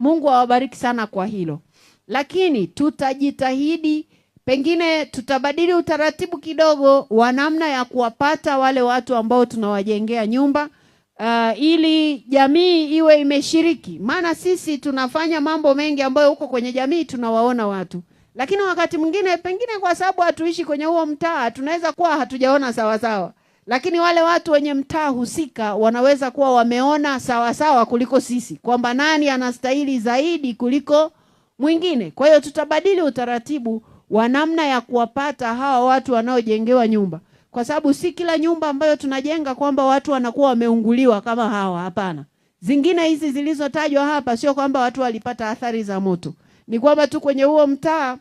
Mungu awabariki sana kwa hilo. Lakini tutajitahidi, pengine tutabadili utaratibu kidogo wa namna ya kuwapata wale watu ambao tunawajengea nyumba, ili jamii iwe imeshiriki. Maana sisi tunafanya mambo mengi ambayo huko kwenye jamii tunawaona watu, lakini wakati mwingine pengine kwa sababu hatuishi kwenye huo mtaa tunaweza kuwa hatujaona sawa sawa, lakini wale watu wenye mtaa husika wanaweza kuwa wameona sawa sawa kuliko sisi, kwamba nani anastahili zaidi kuliko mwingine. Kwa hiyo tutabadili utaratibu wa namna ya kuwapata hawa watu wanaojengewa nyumba, kwa sababu si kila nyumba ambayo tunajenga kwamba watu wanakuwa wameunguliwa kama hawa, hapana. Zingine hizi zilizotajwa hapa sio kwamba watu walipata athari za moto, ni kwamba tu kwenye huo mtaa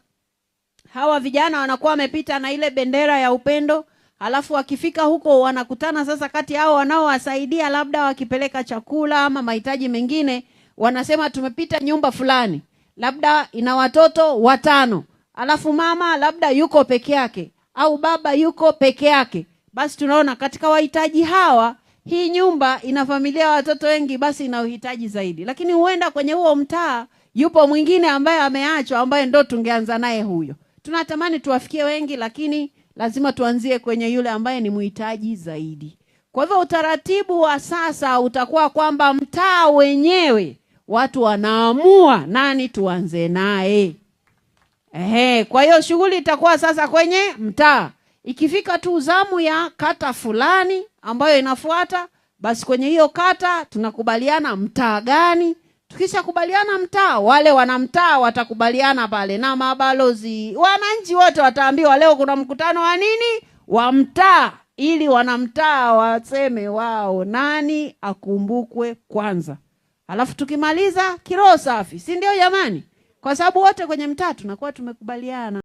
hawa vijana wanakuwa wamepita na ile bendera ya upendo, alafu wakifika huko wanakutana sasa kati hao wanaowasaidia, labda wakipeleka chakula ama mahitaji mengine, wanasema tumepita nyumba fulani, labda ina watoto 5, alafu mama labda yuko peke yake au baba yuko peke yake. Basi tunaona katika wahitaji hawa, hii nyumba ina familia watoto wengi, basi ina uhitaji zaidi. Lakini huenda kwenye huo mtaa yupo mwingine ambaye ameachwa, ambaye ndo tungeanza naye huyo. Tunatamani tuwafikie wengi, lakini lazima tuanzie kwenye yule ambaye ni muhitaji zaidi. Kwa hivyo utaratibu wa sasa utakuwa kwamba mtaa wenyewe watu wanaamua nani tuanze naye. Kwa hiyo shughuli itakuwa sasa kwenye mtaa. Ikifika tu zamu ya kata fulani ambayo inafuata, basi kwenye hiyo kata tunakubaliana mtaa gani. Tukisha kubaliana mtaa, wale wanamtaa watakubaliana pale na mabalozi. Wananchi wote wataambiwa leo kuna mkutano wa nini? Wa mtaa, ili wanamtaa waseme wao nani akumbukwe kwanza. Alafu tukimaliza kiroho safi, si ndio jamani? Kwa sababu wote kwenye mtaa tunakuwa tumekubaliana.